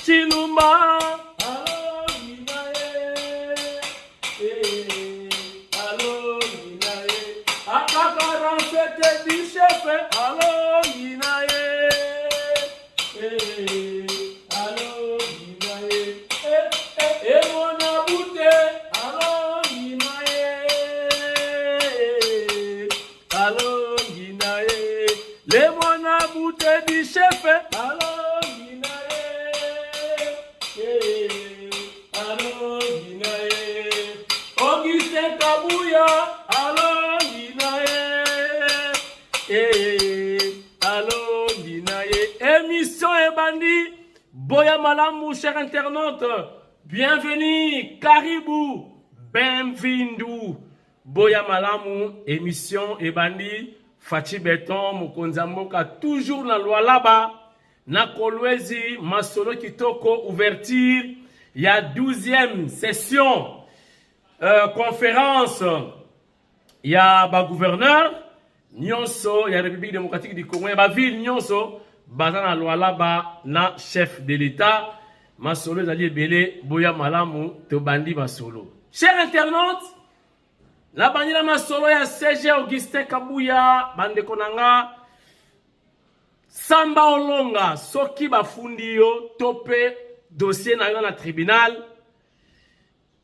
Chilumba, allo minae, allo minae, akakara fete di chef, allo minae, allo minae, mon aboute, allo minae, allo minae, le mon aboute di chef, allo émission Ebandi, Boya Malamu, chers internautes, bienvenue, Caribou, bienvenue, Boya Malamu, émission Ebandi, Fachi Beton, Mukonzamboka, toujours dans loi là-bas, na Kolwezi, Masolo Kitoko, ouverture, il y a 12e session, conférence, il y a ba gouverneur, Nyonso, il y a la République démocratique du Congo, il y a la ville Nyonso, Bazana loi là-bas, na chef de l'État, Masolo Zali Belé, Boya Malamu, Tobandi Masolo. Chers internautes, la banira Masolo ya CG Augustin Kabuya, Bande Konanga, Samba Olonga, Soki Bafundio, Topé, dossier na yon na tribunal,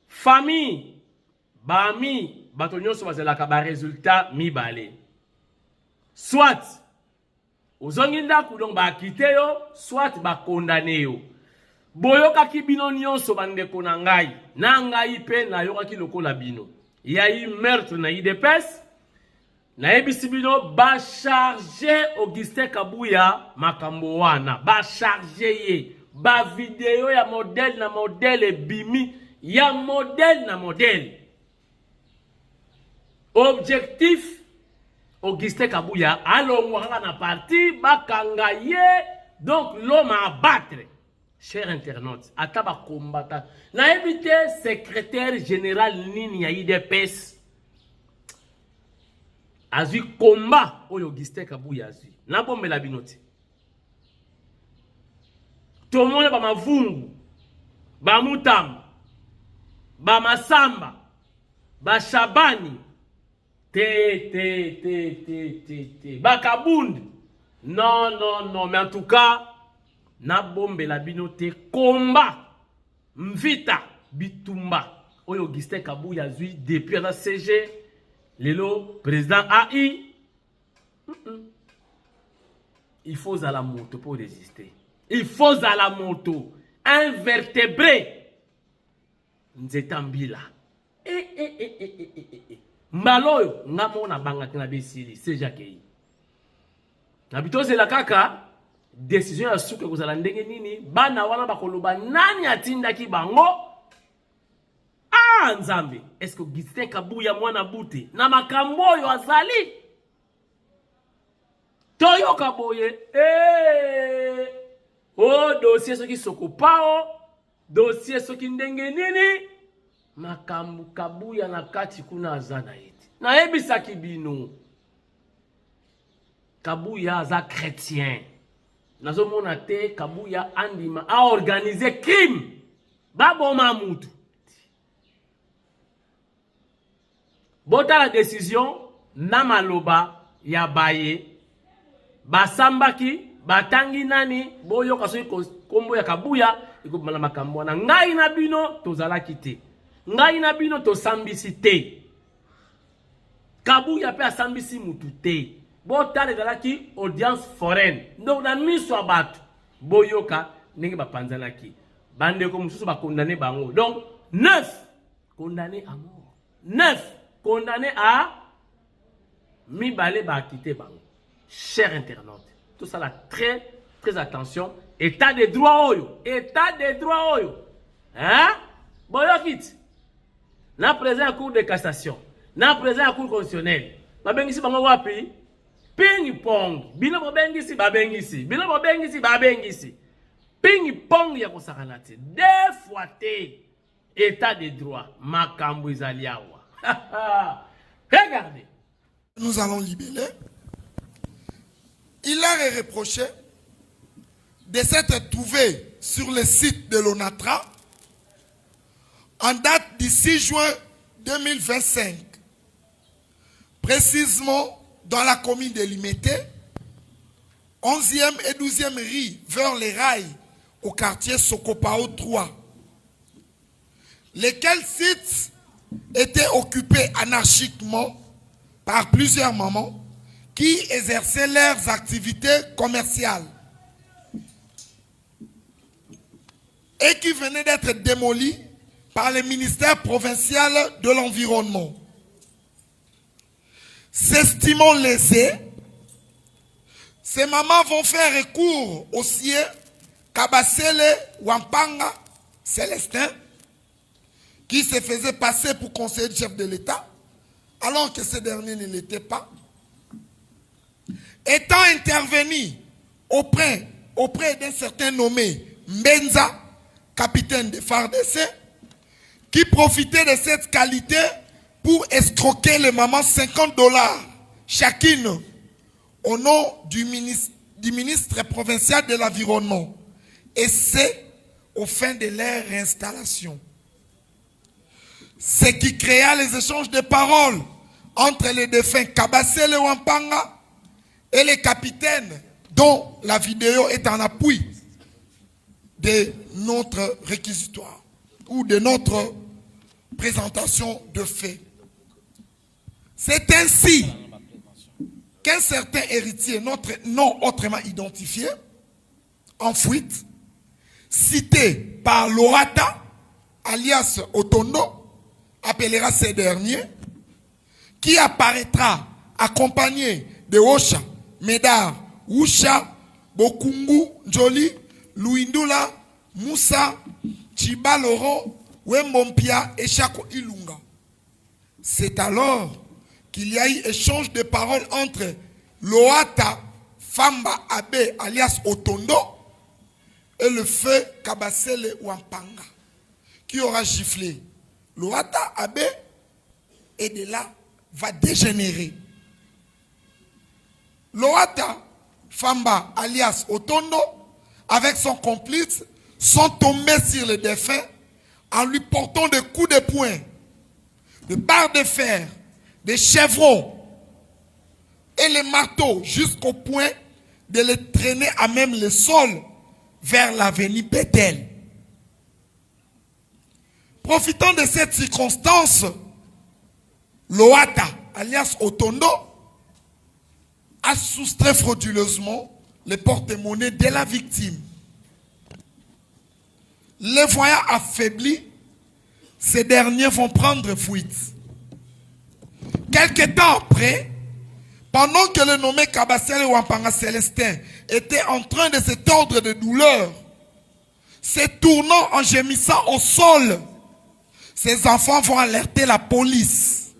famille, Bami, Batonyo Somazelaka, ba résultat mi balé. Soit, Ozonginda kudong ba kite yo, soit ba condamné yo. Boyoka ki bino nyonso bande konangai, na ngai pe na yoka ki lokola bino. Ya yi meurtre na IDPS, na ebisi bino ba charger Augustin Kabuya makambo wana, ba charger ye, ba video ya modèle na modèle bimi, ya modèle na modèle. Objectif Augustin Kabuya, allons na parti, bakanga ye, donc l'homme à battre. Chers internautes, ataba combattant. Na évité secrétaire général Nini IDPS. Azui combat au Augustin Kabuya azui. Na bombe la binote. Tout le monde ba mavungu, ba mutamba, ba masamba, ba shabani. Bakabound. Non, mais en tout cas, na bombe la binote combat. Mvita bitumba. Oyo Augustin Kabuya zui depuis la CG. Lelo président AI. Il faut à la moto pour résister. Il faut à la moto. Invertébré. Nzetambila. Mbaloyo ngamona banga tina besili seja kei. Nabito la kaka décision ya suka kozala ndenge nini bana wana bakoloba nani atinda ki bango. Ah nzambe, est-ce que Augustin Kabuya mwana bute na makambo yo azali? Toyo kaboye oh dossier soki sokopao, dossier soki ndenge nini makambu Kabuya na kati kuna azana eti. Na ebisa kibino. Kabuya aza chrétien. Nazo mona te Kabuya andima a organiser crime. Babo mamutu. Bota la décision na maloba ya baye. Basambaki, batangi nani, boyo kasoyi kombo ya Kabuya, ikobala makambo na ngai na bino tozala kite. Ngai na bino to sambisi te. Kabuya pe asambisi mutu te. Botale dalaki audience foraine. Donc na miso abatu boyoka ndenge bapanzanaki. Bande ko mususu ba condamné bango. Donc 9 condamnés à mort. 9 condamnés à mibale ba quitter bango. Chers internautes, tout ça là très attention. État de droit oyo. État de droit oyo. Hein? Boyokit. Na présent à cour de cassation, na présent à cour constitutionnelle. Babengisi bango wapi? Ping pong. Bino babengisi babengisi. Bino babengisi babengisi. Ping pong ya kosakana te. Deux fois te. État de droit. Makambo ezali awa. Regardez. Nous allons libérer. Il leur est reproché de s'être trouvé sur le site de l'ONATRA en date du 6 juin 2025, précisément dans la commune de Limete, 11e et 12e rue vers les rails au quartier Sokopao 3. Lesquels sites étaient occupés anarchiquement par plusieurs mamans qui exerçaient leurs activités commerciales et qui venaient d'être démolis par le ministère provincial de l'Environnement. S'estimant lésés, ces mamans vont faire recours au sieur Kabasele Wampanga Célestin, qui se faisait passer pour conseiller du chef de l'État, alors que ce dernier ne l'était pas. Étant intervenu auprès d'un certain nommé Mbenza, capitaine de FARDC, qui profitait de cette qualité pour escroquer les mamans $50 chacune au nom du ministre provincial de l'Environnement. Et c'est au fin de leur réinstallation. Ce qui créa les échanges de paroles entre les défunts Kabasele Wampanga et les capitaines dont la vidéo est en appui de notre réquisitoire ou de notre présentation de faits. C'est ainsi qu'un certain héritier, notre nom autrement identifié, en fuite, cité par Loata, alias Otondo, appellera ces derniers, qui apparaîtra accompagné de Osha, Medar, Usha, Bokungu, Njoli, Luindula, Moussa, Chibaloro, Wembompia et Chako Ilunga. C'est alors qu'il y a eu échange de paroles entre Loata Famba Abe alias Otondo et le feu Kabasele Wampanga qui aura giflé Loata Abe et de là va dégénérer. Loata Famba alias Otondo avec son complice sont tombés sur le défunt en lui portant des coups de poing, de barres de fer, des chevrons et les marteaux jusqu'au point de les traîner à même le sol vers l'avenue Bethel. Profitant de cette circonstance, Loata, alias Otondo, a soustrait frauduleusement les porte-monnaies de la victime. Les voyant affaiblis, ces derniers vont prendre fuite. Quelque temps après, pendant que le nommé Kabasele Wampanga Célestin était en train de se tordre de douleur, se tournant en gémissant au sol, ses enfants vont alerter la police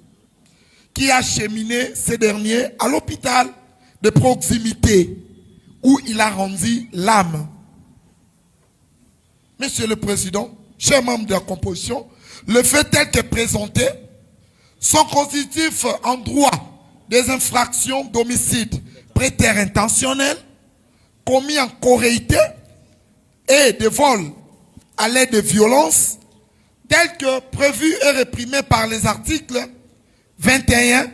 qui a acheminé ces derniers à l'hôpital de proximité où il a rendu l'âme. Monsieur le Président, chers membres de la composition, le fait tel que présenté sont constitutifs en droit des infractions d'homicide prétère intentionnel commis en corréité et de vol à l'aide de violence tels que prévus et réprimés par les articles 21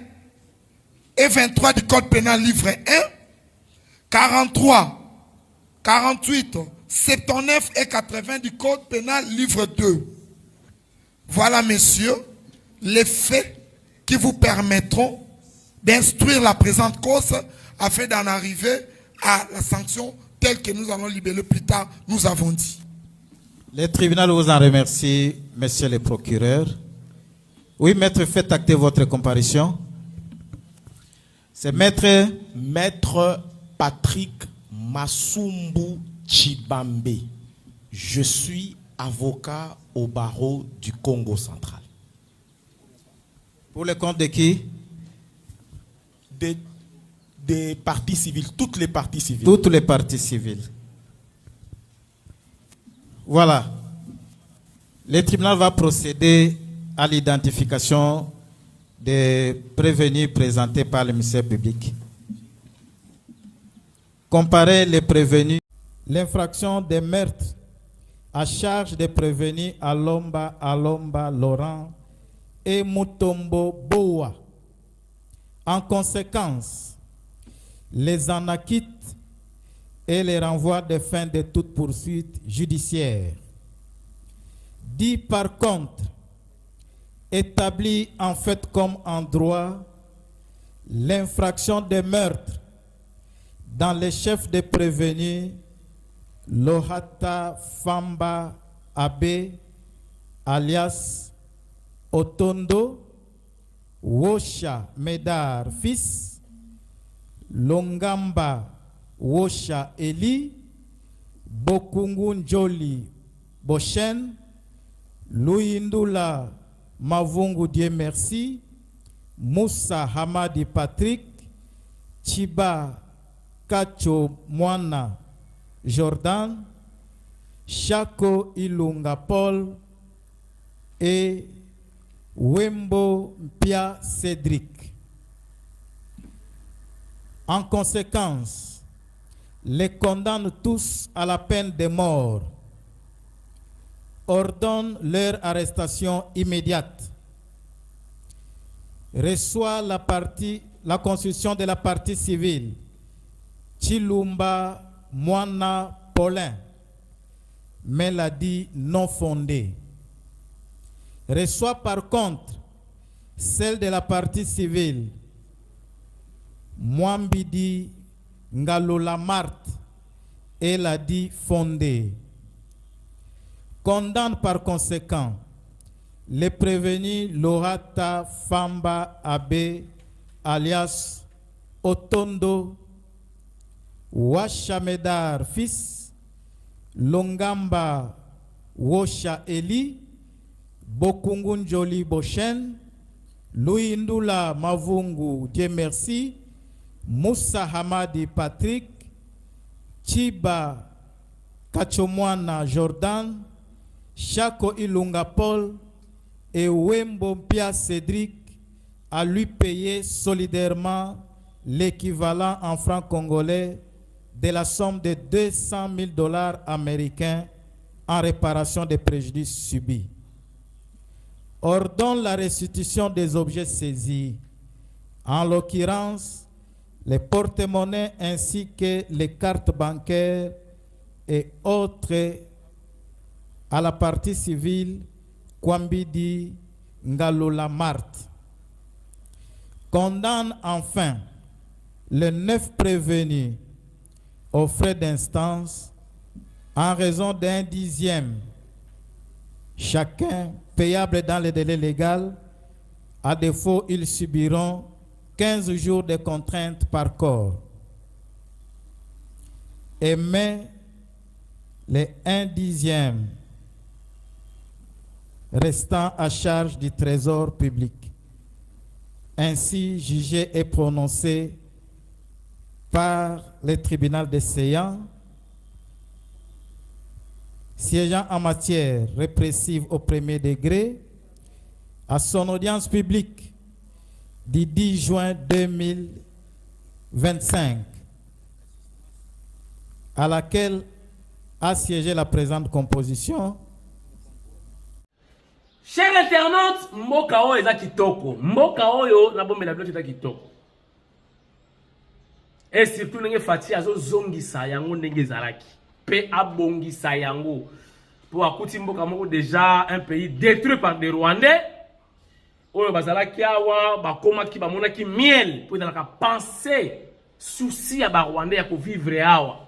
et 23 du Code pénal livre 1, 43, 48, 79 et 80 du Code pénal livre 2. Voilà, messieurs, les faits qui vous permettront d'instruire la présente cause afin d'en arriver à la sanction telle que nous allons libérer plus tard, nous avons dit. Le tribunal vous en remercie, messieurs les procureurs. Oui, maître, faites acter votre comparution. C'est Maître Patrick Masumbu Chibambe. Je suis avocat au barreau du Congo central. Pour le compte de qui? Des parties civiles, toutes les parties civiles. Toutes les parties civiles. Voilà. Le tribunal va procéder à l'identification des prévenus présentés par le ministère public. Comparer les prévenus. l'infraction des meurtres à charge des prévenus Alomba Laurent et Mutombo Boa. En conséquence, les en acquittent et les renvoient de fin de toute poursuite judiciaire. Dit par contre, établit en fait comme en droit l'infraction de meurtre dans les chefs de prévenus Lohata Famba Abe alias Otondo, Wosha Medar fils, Longamba Wosha Eli, Bokungu Njoli Boshen, Luindula Mavungu Dieu merci, Moussa Hamadi Patrick, Chiba Kacho Mwana Jordan, Chako Ilunga Paul et Wembo Mpia Cédric. En conséquence, les condamne tous à la peine de mort, ordonne leur arrestation immédiate, reçoit la constitution de la partie civile Chilumba Mwana Paulin, mais l'a dit non fondée. Reçoit par contre celle de la partie civile Mwambidi Ngalola Marthe, et l'a dit fondée. Condamne par conséquent les prévenus Lorata Famba Abe alias Otondo, Washamedar fils, Longamba Wosha Eli, Bokungun Joli Boshen, Luindula Mavungu Dieu merci, Moussa Hamadi Patrick, Chiba Kachomwana Jordan, Chako Ilunga Paul et Wembo Mpia Cédric à lui payer solidairement l'équivalent en francs congolais de la somme de 200 000 $ américains en réparation des préjudices subis. Ordonne la restitution des objets saisis, en l'occurrence les porte-monnaies ainsi que les cartes bancaires et autres à la partie civile Kwambidi Ngalola Marthe. Condamne enfin les 9 prévenus aux frais d'instance en raison d'un dixième chacun payable dans le délai légal. À défaut, ils subiront 15 jours de contraintes par corps. Et met les 1/10 restant à charge du trésor public. Ainsi jugé et prononcé par le tribunal de Séan, siégeant en matière répressive au premier degré, à son audience publique du 10 juin 2025, à laquelle a siégé la présente composition. Chers internautes, mboka oyo eza kitoko. Mboka oyo na bombe la blote eza kitoko. Et surtout ndenge Fati azo zongisa yango ndenge ezalaki. Pe abongisa yango. Pour akuti mboka moko déjà un pays détruit par des Rwandais. Oyo bazalaki awa bakomaki bamonaki miel pour ezalaka penser souci ya ba Rwandais ya ko vivre awa.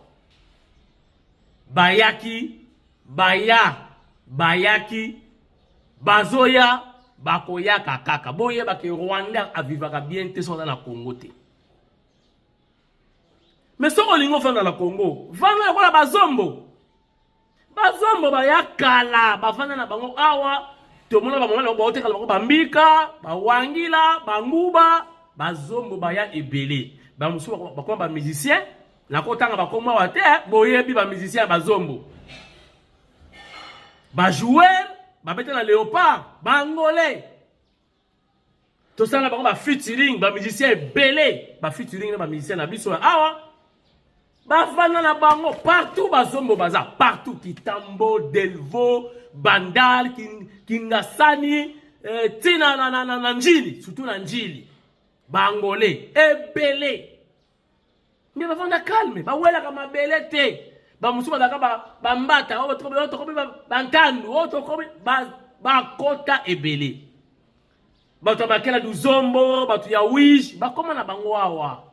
Bayaki Bazoya bakoyaka kaka. Boye bake Rwanda avivaka bien te son dans la Congo te. Mais ce qu'on fait dans la Congo, vanda la bazombo. Bazombo bayakala, bafanda na bango awa, to mona ba mona ba otekala bango bambika, ba wangila, banguba, bazombo baya ebele. Ba musu ba ba musicien, na kotanga ba koma wa te, boye bi ba musicien bazombo. Ba joueur ba bete na léopard, bangolais. To sala bango ba featuring, ba musicien belé, ba featuring na ba musicien na biso awa. bafana na bango partout bazombo baza partout Kitambo, Delvaux, Bandal, Kingasani, tina na njili, surtout na njili. Bangolais, ebele. Mais bafana calme, bawela kama bele te. Ba musu badaka ba mbata, o to ba ntandu, o to ba kota ebele. Ba to bakela du zombo, ba to ya wish, ba koma na bango awa.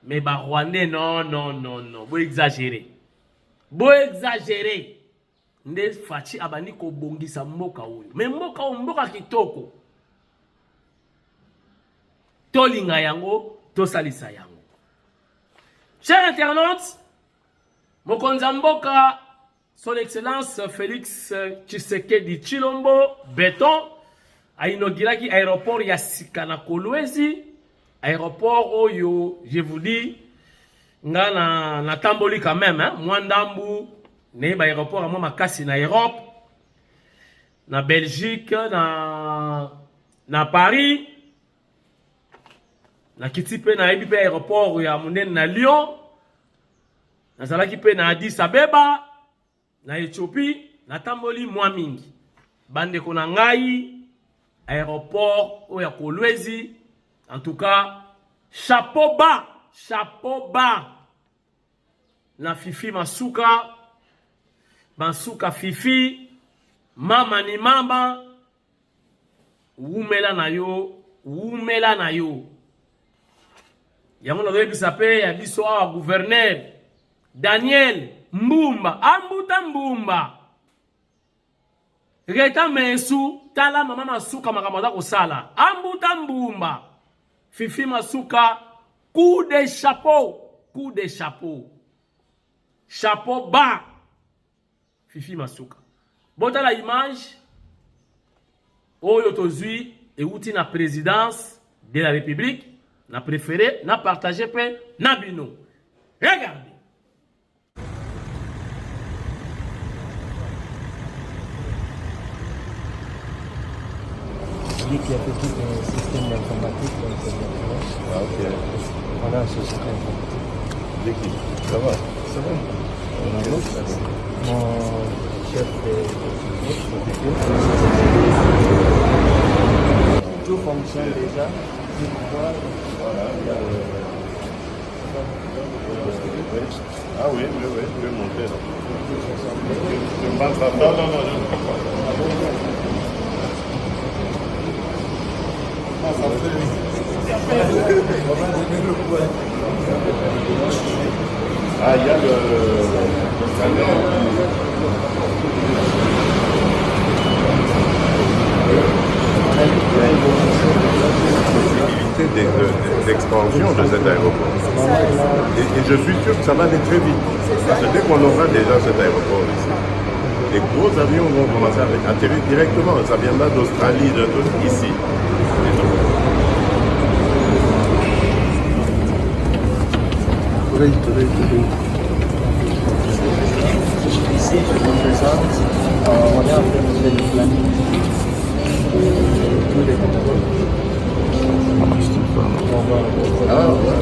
Mais bah Rwandais, non. Vous exagérez. Nde fachi abani ko bongisa mboka oyo. Mais mboka kitoko. Tolinga yango, tosalisa yango. Chers internautes, mokonza mboka, son excellence Félix Tshisekedi Tshilombo Béton a inauguré l'aéroport ya Sika na Kolwezi. Aéroport oyo, je vous dis, na tamboli quand même, hein. Mwandambu, ne ba aéroport à moi makasi na Europe, na Belgique, na Paris, na kitipe na ebipe aéroport ya munene na Lyon, na zalaki pe na Addis Abeba, na Ethiopie, na tamboli mwa mingi. Bande kona ngai, aéroport oya Kolwezi. En tout cas, chapeau bas. Na Fifi Masuka Fifi, mama ni mama, umela na yo. Yango na doye bisape ya biso awa gouverneur Daniel Mbumba, ambuta Mbumba. Reta mesu, tala mama Masuka makamada kosala. Ambuta Mbumba. Fifi Masuka, coup de chapeau. Chapeau bas. Fifi Masuka. Bota la image. Oyo tozui et outi na présidence de la République. Na préféré, na partagé pe, na bino. Regardez. Qui a fait tout un système informatique. Ah, ok. Voilà un système informatique. L'équipe, ça va. On a l'autre, mon chef tout fonctionne déjà. Voilà. Ah oui, je vais monter là. Je ne pense pas. Non. Ah, il y a d'expansion de cet aéroport. Et je suis sûr que ça va aller très vite. Parce que dès qu'on aura déjà cet aéroport ici, les gros avions vont commencer à atterrir directement. Ça viendra d'Australie, ici. Ici, je vous présente, on est en train de faire du planning. Tous les contrôles. Ah ouais.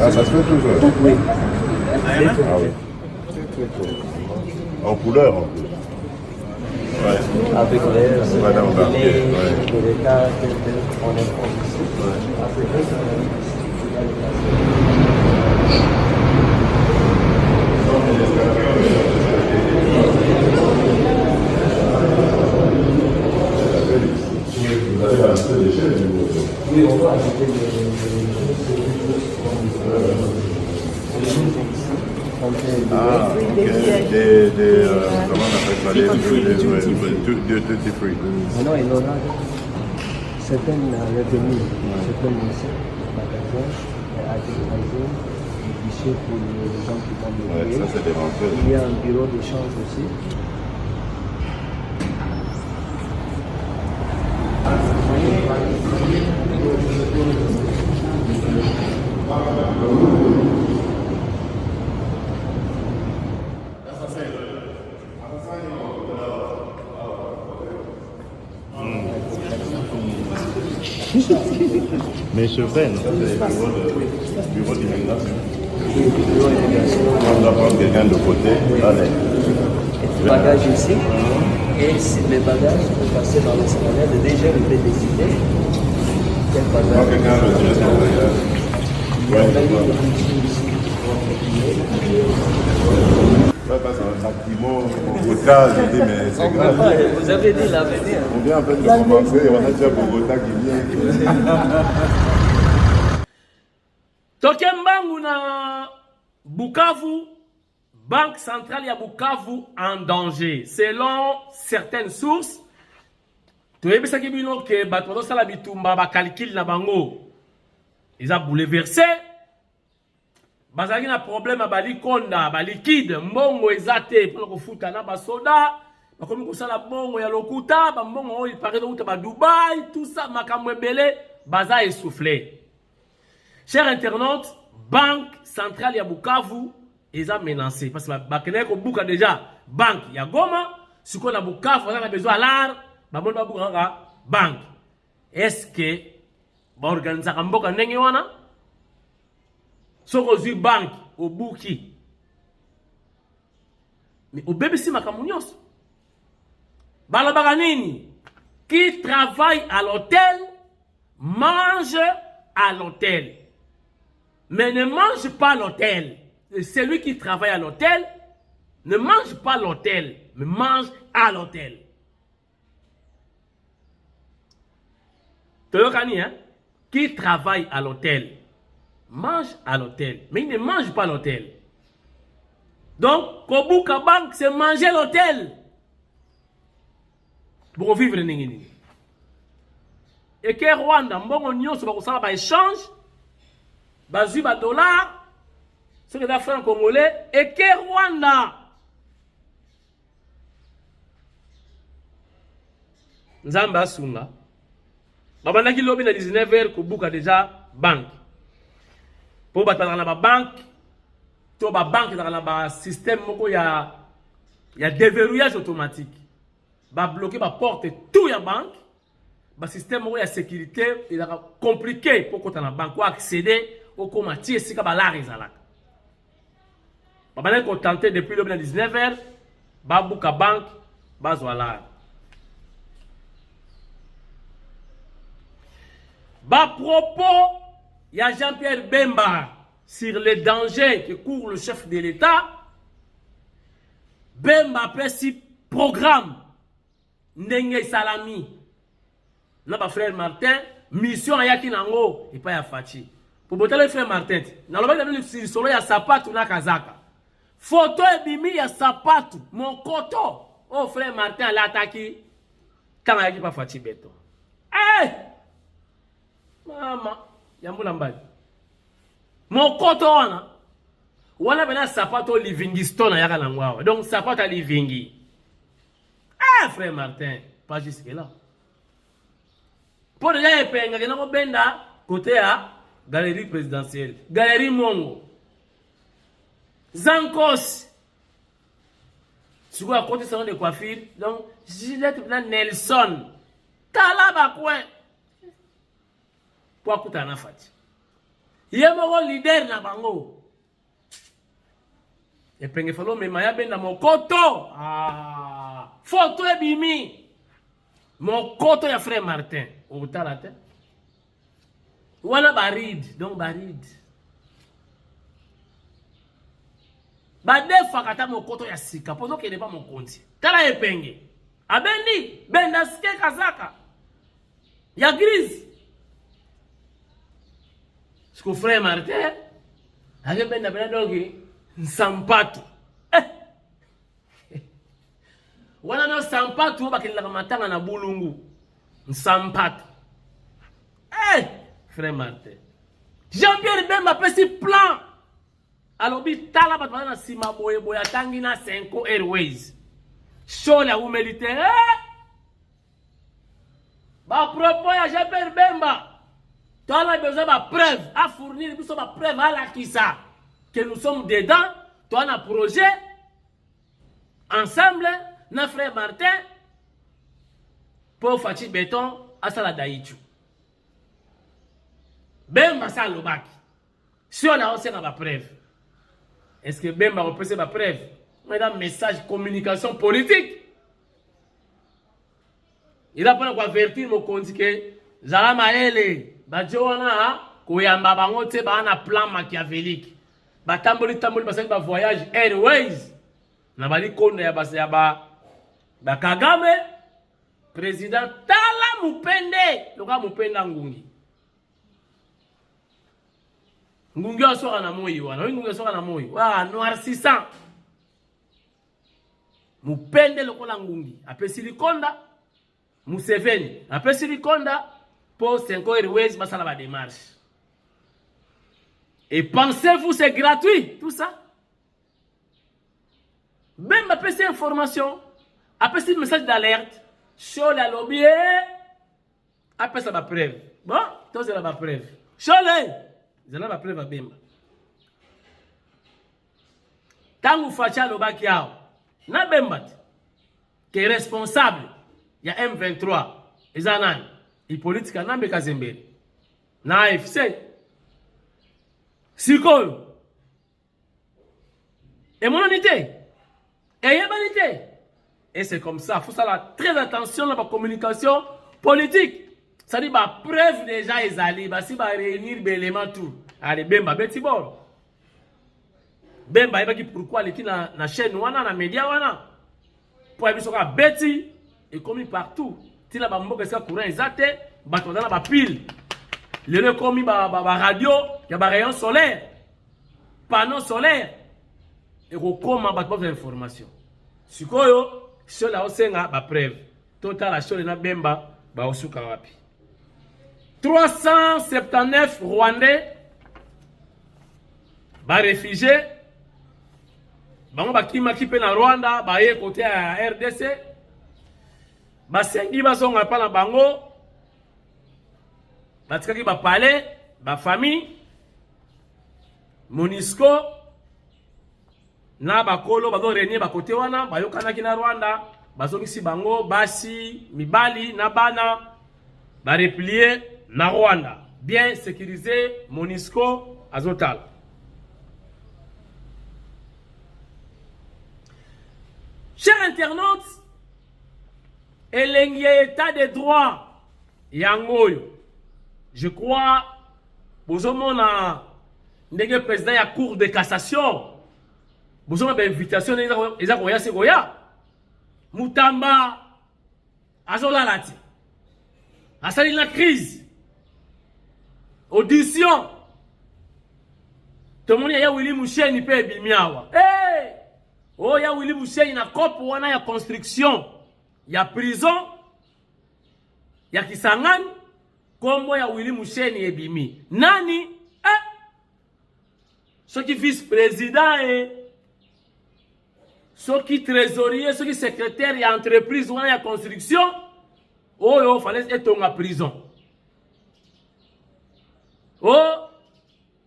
Ah, ça se fait toujours. Oui. Ah oui. En couleur en plus. avec les Madame Barbier, de l'État qu'on impose ici. Oui, on va ajouter Ah, ok. Comment on appelle ça? Duty free. Maintenant, il aura certaines retenues, certaines magasins, advertising, des guichets pour les gens qui vont Ouais, ça c'est des renteurs. Il y a un bureau d'échange aussi. Mais je fais, non? C'est le bureau d'immigration. On doit prendre quelqu'un de côté. Allez. Les bagages ici. Et si les bagages sont passés dans l'escalier, le DG peut décider quel Quand bagage. quelqu'un retire son bagage. Il y a vraiment des outils ici. Ça passe un bâtiment Bogota, je dis, mais c'est grave. Vous avez dit l'avenir. On vient en fait de commencer, on a déjà Bogota qui vient. Tokembangu na Bukavu, Banque centrale ya Bukavu en danger. Selon certaines sources, toyebisaki bino ke bato bazosala bitumba bakalkile na bango eza bouleversé. Bazalaki na problème ya balikonda, balikide, mbongo eza te mpona kofuta na basoda, bakomi kosala mbongo ya lokuta, bambongo oyo ipare lokuta ba Dubai, tout ça, makambo ebele, baza essoufflé. Chers internautes, Banque centrale ya Bukavu eza menacé parce que bakene ko buka déjà banque ya Goma, siko na Bukavu on a besoin l'art, ba mon ba buka banque. Est-ce que ba organiser mboka ndenge wana? Soko zi banque au buki. Mais au BBC makambo nyos. Balabaka nini? Qui travaille à l'hôtel mange à l'hôtel. Mais ne mange pas l'hôtel. Celui qui travaille à l'hôtel ne mange pas l'hôtel, mais mange à l'hôtel. Toyokani, hein? Qui travaille à l'hôtel mange à l'hôtel, mais il ne mange pas l'hôtel. Donc, Kobuka Bank, c'est manger l'hôtel. Pour vivre n'ingini. Et que Rwanda, mbongo nyonso bakosala ba échange, bazui ba dollar, ce que franc congolais, et que Rwanda. Nzamba asunga. Babandaki lobi na 19h Kobuka déjà banque. Pour battre na ba banque, to ba banque na ba système moko ya déverrouillage automatique. Ba bloquer ba porte tout ya banque. Ba système moko ya sécurité, il a compliqué pour qu'on na banque ou accéder au comati sika ba la rezalaka. Ba bana ko tenter depuis le 19h, ba buka banque, ba zwala. Ba propos, il y a Jean-Pierre Bemba sur les dangers que court le chef de l'État. Bemba après si programme Ndenge Salami. N'a frère Martin, mission à Yakinango et pas à Fachi. Pour botter le frère Martin, dans le moment où il solo ya sapatu na kazaka. Photo et bimi ya sapatu, mon koto. Oh frère Martin l'attaqué. Quand il y a pas Fachi beto. Eh! Mama, yambula mbali. Mon koto wana. Wana bena sapato livingi stone yaka na ngwawa. Donc sapato livingi. Ah frère Martin, pas jusque là. Pour déjà epenga kena ko benda côté à galerie présidentielle, galerie Mongo. Zankos. Sur à côté salon de coiffure, donc Gillette Nelson. Talaba coin. Pour akuta na fati. Yemo leader na bango. Epenge falo me maya benda mokoto. Ah. photo ebimi mon koto ya frère Martin otala te wana barid donc barid badefa kata mon koto ya sika poto kende pa mon konti tala epenge abendi benda ske kazaka ya grise siko frère Martin ake benda dogi nsampatu wana no sampatu bakilaka matanga na bulungu nsampatu frère Martin Jean-Pierre Bemba pesi plan alobi tala bato na sima boye boye atangi na 5 Airways show la humilité ba propos ya Jean-Pierre Bemba tala besoin ba preuve à fournir biso ba preuve à la kisa que nous sommes dedans toi na projet ensemble na frère Martin pour Fati Béton à Sala Daïchu. Bemba sa lobaki. Si on a aussi ma preuve. Est-ce que Bemba repose ma preuve? Madame message communication politique. Il a pas avertir mon compte que Zala Maele Badjoana koyamba bango te ba na plan machiavélique. Ba tamboli ba voyage Airways. Na bali konde ya ba Kagame président tala mupende loka mupenda ngungi asoka na moyi wana ngungi asoka na moyi wa noir 600 mupende lokola ngungi apesi likonda Museveni apesi likonda pour 5 Airways basala ba démarche et pensez-vous c'est gratuit tout ça même apesi information apesi message d'alerte show la lobby apesi ba preuve bon tous la ba preuve show les la ba preuve à Bemba tangu facha lobaki yao na Bemba qui est responsable ya M23 ezanani i politique nambe kazembele na AFC sikoyo et mononité et yabanité. Et c'est comme ça, il faut faire très attention à la communication politique. Ça dit, bah, preuve déjà, ils allaient, bah, si, bah, réunir des éléments, tout. Allez, Bemba, Betty Bor. Bemba, il va dire pourquoi les qui na chaîne, wana, na média, wana. Pour aller sur la Betty, et commis partout. Si la bambo, qu'est-ce que courant, ils attaient, bah, tu as pile. Le commis, bah, radio, il y a bah, rayon solaire, panneau solaire. Et comment, bah, pas d'information. Sikoyo, cela osenga ba preuve total la chose na Bemba ba osuka wapi 379 Rwandais ba réfugiés bango bakima kipe na Rwanda ba ye côté ya RDC ba sengi bazonga pa na bango batikaki ba palais ba famille MONUSCO na bakolo bazo renier bakote wana bayokana kina Rwanda bazongisi bango basi mibali na bana ba replier na Rwanda bien sécurisé MONUSCO azotal. Chers internautes, elengi état de droit yangoyo je crois bozomona ndenge président ya cour de cassation vous avez une invitation, Moutamba, Azola Lati, Asali la crise, audition, tout le monde y a Willy Mouché, ni peut bimiawa. Hey! Oh, y a Willy Mouché, il y a cop, il y a construction, il y a prison, il y a Kisangan, comme il y a Willy Mouché, ni bimi. Nani, ce qui vice-président est. Ceux qui trésorier, ceux qui secrétaire, il y a entreprise, il y a construction, oh, il fallait être en prison. Oh,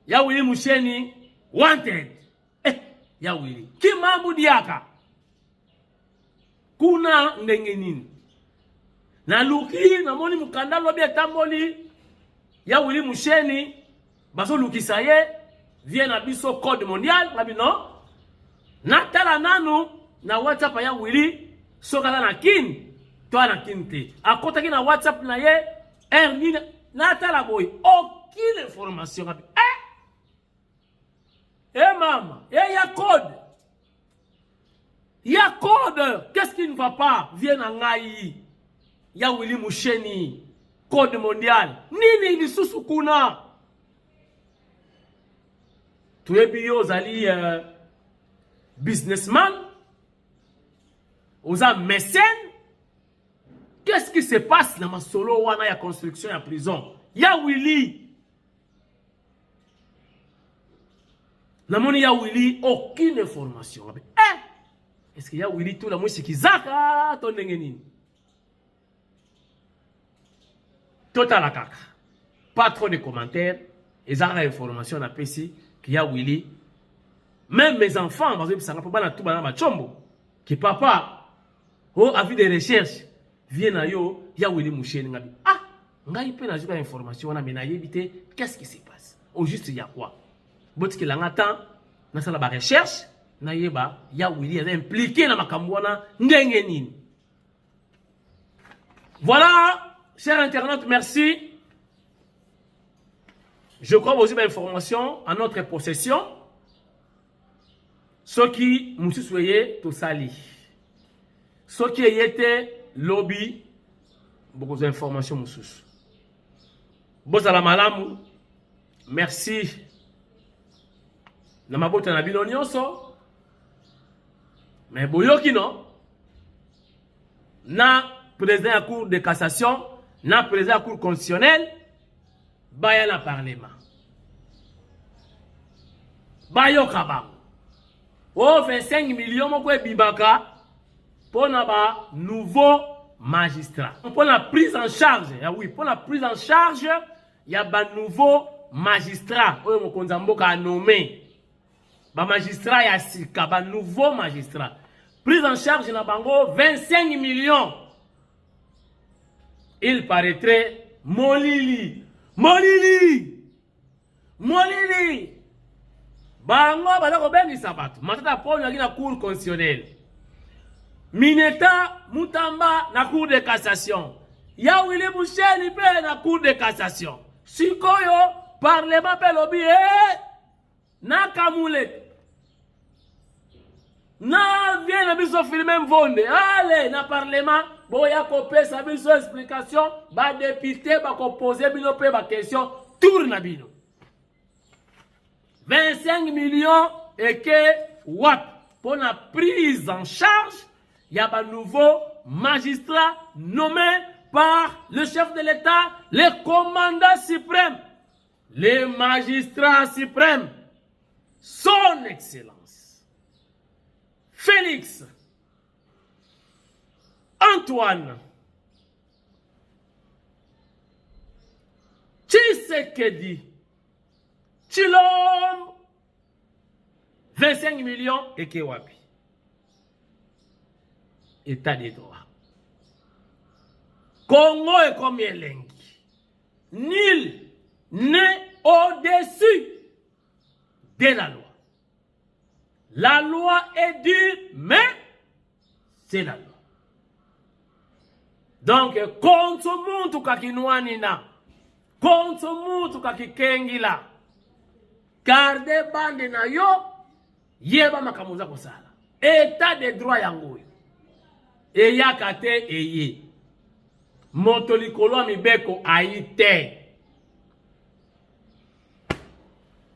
il y a Willy Moucheni, wanted. Il y a Willy. Qui m'a diaka? Kuna ndengenini. Na luki, na moni mukanda lobi etamboli, il y a Willy Moucheni, baso luki saye, vient à biso code mondial, nabi non? Natala nanu na WhatsApp ya Willy Sokala na kin, toi na kin te. A kota ki na WhatsApp na ye, nini, na tala boy, aucune information. Maman, y a code. Il y a code. Qu'est-ce qui ne va pas? Viens en Ngaï. Il y a Willy Moucheni. Code mondial. Nini ni susukuna. Tu es bio zali businessman. Oza mécène. Qu'est-ce qui se passe dans ma solo wana ya construction ya prison? Il y a Willy. Namoni ya Willy aucune information. Est-ce qu'il y a Willy tout la mousse qui zaka ton nengeni? Total la kaka. Pas trop de commentaires. Et ça la information na PC qu'il y a Willy. Même mes enfants, parce que ça n'a pas na tout bana ma chombo. Que papa, oh avis de recherche, viennent à yo, il y a Willy Moucheni ngabi. Ah, ngai pe na juka information na mena yebite, qu'est-ce qui se passe? Au juste il y a quoi? Boti ki langa temps, na sala ba recherche, na yeba ya Willy est impliqué dans makambo wana ndenge nini. Voilà, chers internautes, merci. Je crois aussi l'information en notre possession. Ceux qui nous soyez tout sali. Ceux qui étaient lobby, beaucoup d'informations moussous. Bozala malamu, merci. Na mabota na bino nyonso. Mais boyoki non. Na président à cour de cassation, na président à cour constitutionnelle, baya na parlement. Bayoka ba. Oh 25 millions moko bibaka pour na ba nouveau magistrat. Pour la prise en charge, oui, pour la prise en charge, il y a ba nouveau magistrat. Oyo mokonza mboka a nommé. Ba magistrat ya sika, ba nouveau magistrat. Prise en charge na bango 25 millions. Il paraîtrait Molili. Molili. Molili. Bango balako bengi sabatu. Matata poni na cour constitutionnelle. Mineta Mutamba na cour de cassation. Ya Willy Moucheni pe na cour de cassation. Sikoyo parlement pe lobi na kamule. Na vient na biso filmer mvonde. Allez na parlement boya kopé sa biso explication ba député ba ko poser bino pe ba question tour na bino. 25 millions et que what pour la prise en charge, il y a un nouveau magistrat nommé par le chef de l'État, le commandant suprême, le magistrat suprême, son excellence, Félix Antoine Tshisekedi Chilom 25 millions et Kewapi. État de droit. Congo est comme Elengi. Nul n'est au-dessus de la loi. La loi est dure, mais c'est la loi. Donc, contre muntu kakinwanina, contre muntu kakikengila, garde bande na yo, yeba makamuza kosala. État de droit yango. Eya kate eye. Motolikolo mibeko aite.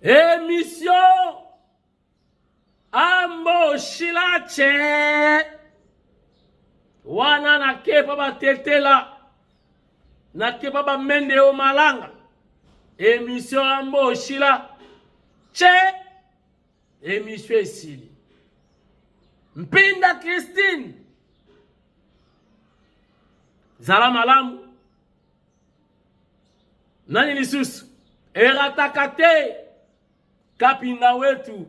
Émission Ambo Shilache. Wana na kepa ba tetela. Na kepa ba mende o malanga. Émission Ambo Shila. Che. Émission Esili. Mpinda Christine. Zala malamu. Nani lisusu. Eratakate. Kapinga wetu.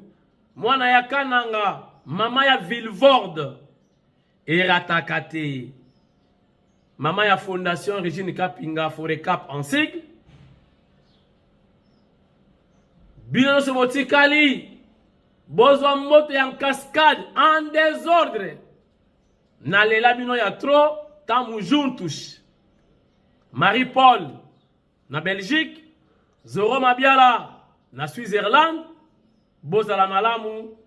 Mwana ya Kananga. Mama ya Villevorde. Eratakate. Mama ya Fondation Régine Kapinga Forecap en sigle. Bino Sobotikali. Bozo moto en cascade. En désordre. nalela bino ya trop tamu juntus. Marie-Paul na Belgique, Zoro Mabiala na Switzerland, bozala malamu.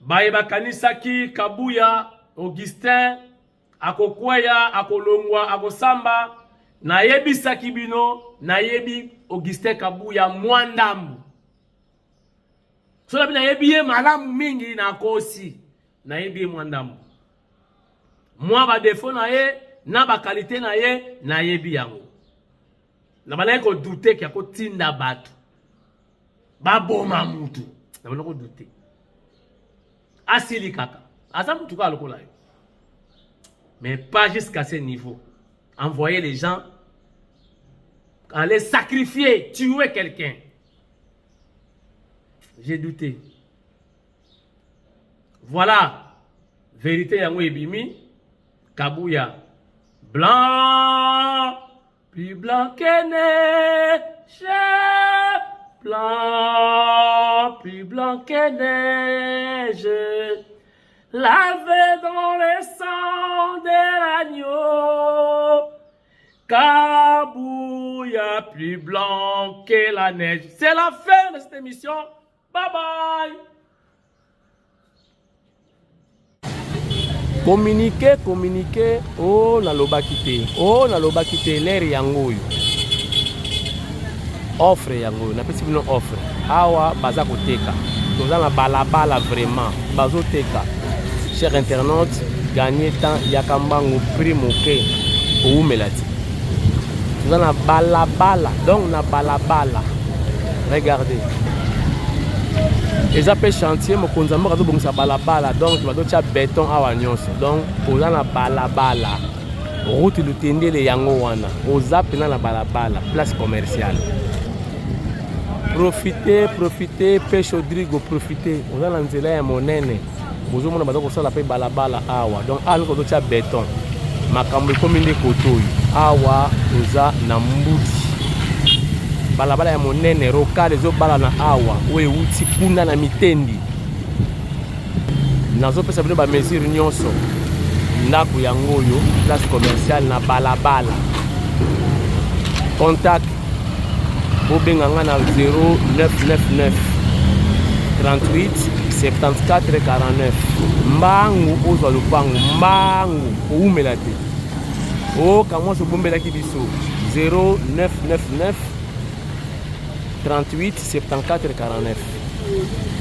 Baeba kanisaki Kabuya Augustin akokweya akolongwa akosamba na yebi sakibino na yebi Augustin Kabuya mwandambu. So na yebi ye malamu mingi na kosi na yebi ye mwandambu. Mwa ba défaut na ye na ba qualité na ye na yebi yango. Na bana ko douter ki akotinda batu. Ba boma mutu. Na bana ko douter. Asili kaka. Asa mutu ka lokola yo. Mais pas jusqu'à ce niveau. Envoyer les gens, aller sacrifier, tuer quelqu'un. J'ai douté. Voilà. Vérité yango ebimi. Kabuya. Blanc. Plus blanc que neige. Blanc. Plus blanc que neige. Lavé dans le sang de l'agneau. Kabuya plus blanc que la neige. C'est la fin de cette émission. Bye bye. Communiquer. Oh, na loba kite. L'air yangoyo. Offre yangoyo. Na pesi bino offre. Awa baza koteka. Toza na balabala vraiment. Bazo teka. Chers internautes, gagnez temps yakambango prix moke ou melati. Nous avons balabala, donc na balabala. Regardez. Et ça peut chantier, mon konzamo kazo bongisa balabala, donc tu vas doter béton à wanyonso. Donc on a na balabala. Route lutende le yango wana. Oza pena na balabala, place commerciale. Profitez, pêche Rodrigo, profitez. On a na nzela ya monene. Vous avez besoin de balabala awa. Donc, à nous de béton. Makambo comme une kotoyi. Awa, oza na mbudi. Balabala ya monene, roka les obala na awa. Oye uti kuna na mitendi. Nazo pesa bino ba mesure nyonso. Ndako yangoyo, place commerciale na balabala. Contact. Bobenganga na 0999 38 74 49. Mbangu ozwa lupangu. Mbangu oumela te. O kamwa so bombela ki biso 0999 38 74 49.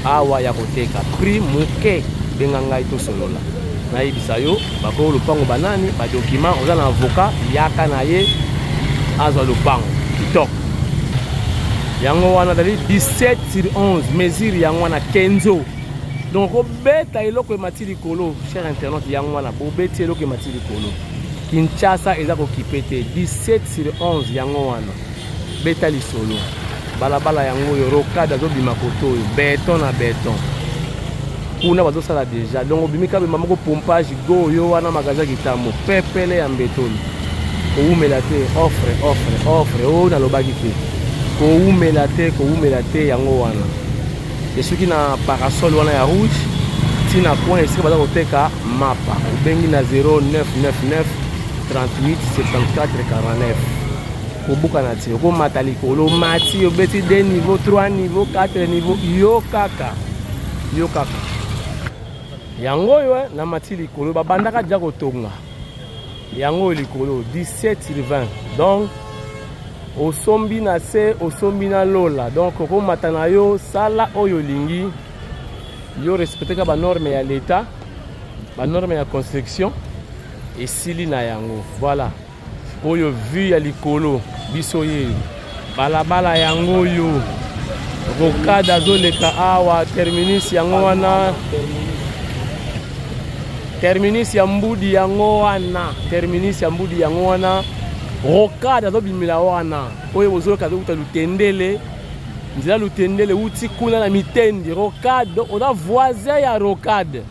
Awa ya koteka prix moke benganga ito solola. Na ibisa yo bako lupangu banani ba document oza na avocat yaka na ye azwa lupangu kitoko. Yango wana dali 17/11 mesure yango wana kenzo. Donc obeta eloko matiri kolo cher internaute yango wana obeta eloko matiri kolo. Kinshasa eza ko kipete 17/11 yango wana. Beta lisolo. Balabala yango yo rokada zo bima koto yo béton na béton. Kuna bazo sala déjà. Donc obimika be mamako pompage go yo wana magaza kitamo pepele ya mbetoni. Oumela te offre o na lobaki te. Koumela te yango wana. Et ceux qui na parasol wana ya rouge, tina coin ici baza koteka mapa. Ubengi na 0999 38 74 49. Kobuka na ti ko matali kolo mati obeti 2 niveau 3 niveau 4 niveau yo kaka. Yango yo na mati likolo babandaka ja kotonga. Yango likolo 17/20. Donc osombi na se osombi na lola. Donc ko matana yo sala oyo lingi yo respecter ka ba norme ya l'état, ba norme ya construction et sili na yango. Voilà. Oyo vu ya likolo biso ye balabala yango yo rokada zoleka awa terminus yango wana. Terminus ya mbudi yango wana. Rokada zo bimila wana. Oye bozo kazo kuta lutendele. Nzela lutendele uti kuna na mitendi. Rokade oda voisin ya rokade.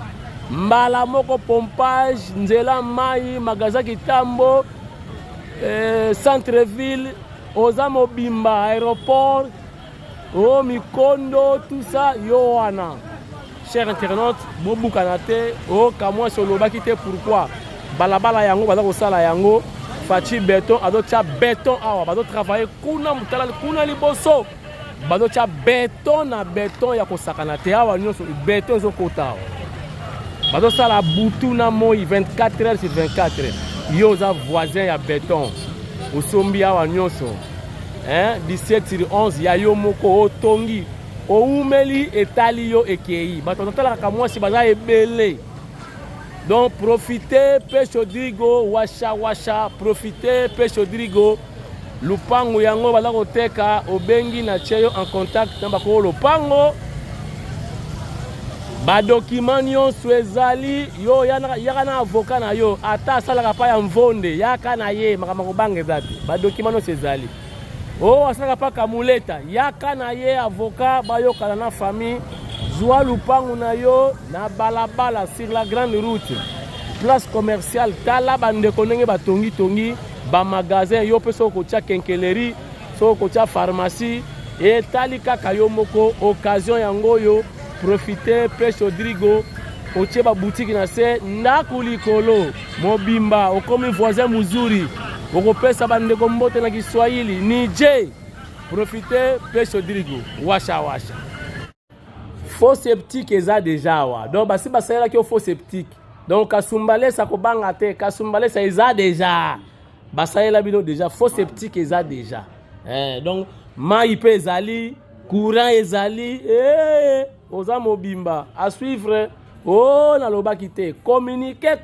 Mbala moko pompage, nzela mai, magaza kitambo, centre-ville, oza mobimba, aéroport, o mikondo, tout ça yo wana. chers internautes, Bobu Kanate, oh, Kamwa Solobaki te pourquoi? Balabala yango, Badako Sala yango, Fachi béton, Adocha béton, awa, Bado travailler, Kuna Mutala, Kuna Liboso, Badocha béton na béton, Yako Sakanate, awa, béton, Zokota. Bado Sala Boutuna Moi, 24 heures sur 24 heures. Yoza voisin ya béton, Osombi awa Nyoso, 17 sur 11, Yayo Moko, Otongi. Oumeli etali yo ekei bato tala ka mwasi baza ebele donc profitez pêche Odrigo washa profitez pêche Odrigo lupango yango bala koteka obengi na cheyo en contact na bako lupango ba document nyonso ezali yo yaka na avocat na yo ata asalaka pa ya mvonde yaka na ye makambo kobanga ezati ba document nyonso ezali. Oh, asaka pa kamuleta yaka na ye avocat bayoka na famille zwa lupangu na yo na balabala sur la grande route place commerciale tala bandeko ndenge batongi ba magasin yo pe soko tia kenkeleri soko tia pharmacie et tali kaka yo moko occasion yango yo profiter pêche Odrigo otie ba boutique na se ndako likolo mobimba okomi voisin muzuri. Okopesa bandeko mbote na Kiswahili nije profiter pêche Odrigo washa faux sceptique eza déjà wa donc basi basala ki faux sceptique donc kasumbale sa kobanga te kasumbale sa eza déjà basala bino déjà faux sceptique eza déjà donc mai pe ezali courant ezali oza mobimba à suivre oh na lobaki te communiquer